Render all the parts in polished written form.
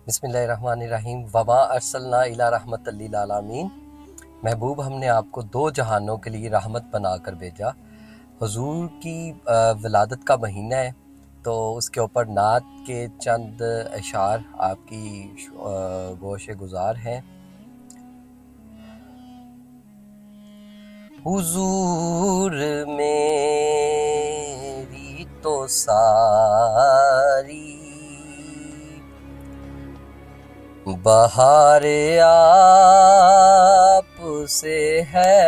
बिस्मिल्लाहिर्रहमानिर्रहीम। वमा अरसलना इला रहमतल लिल आलमीन। महबूब, हमने आपको दो जहानों के लिए रहमत बनाकर भेजा। हुजूर की विलादत का महीना है, तो उसके ऊपर नात के चंद अशार आपकी गोश गुजार हैं। हुजूर मेरी तो सारी बहार आप से है।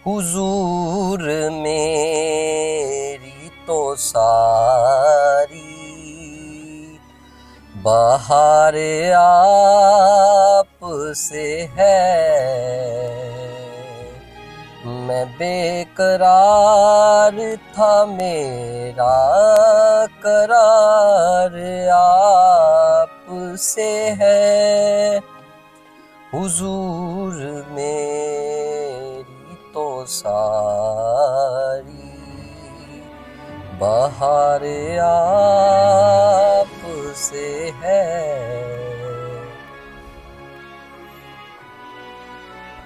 हुजूर मेरी तो सारी बहार आप से है। मैं बेकरार था, मेरा करार आप से है। हुजूर मेरी तो सारी बहार आप से है।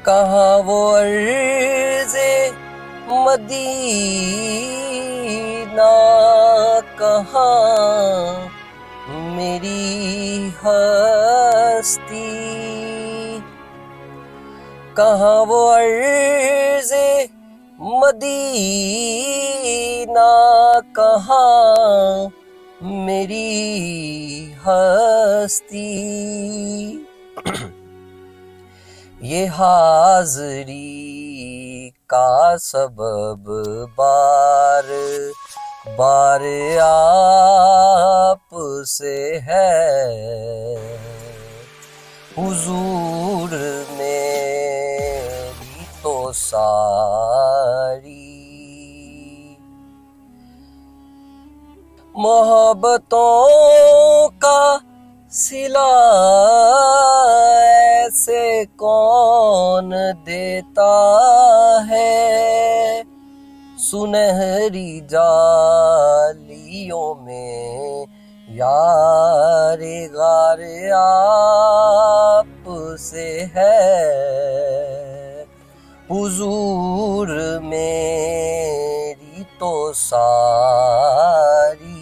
कहाँ वो अर्ज़े मदीना, कहाँ मेरी हस्ती। कहाँ वो अर्ज़े मदीना, कहाँ मेरी हस्ती। ये हाज़री का सबब बार बार आप से है। हुजूर मेरी तो सारी मोहब्बतों का सिला ऐसे कौन देता है। सुनहरी जालियों में यार गार आप से है। हुजूर मेरी तो सारी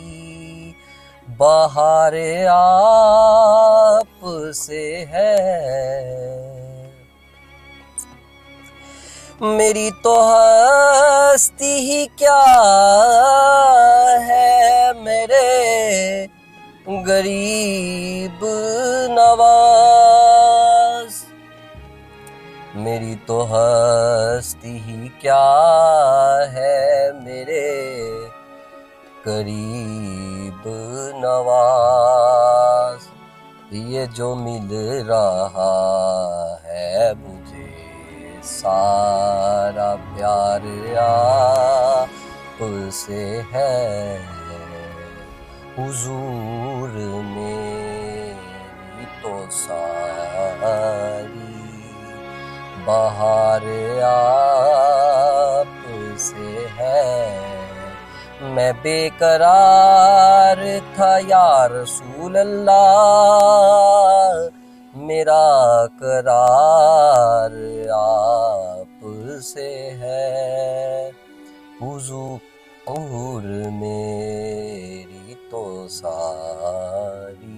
बहार आप से है। मेरी तो हस्ती ही क्या है, मेरे गरीब नवाज। मेरी तो हस्ती ही क्या है, मेरे गरीब नवाज। ये जो मिल रहा है मुझे सारा प्यार आप से है। हुजूर मेरी तो सारी बहार आप से है। मैं बेकरार था या रसूल अल्लाह, मेरा करार आप से है। हुजूर मेरी तो सारी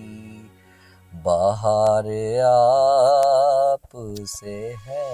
बहार आप से है।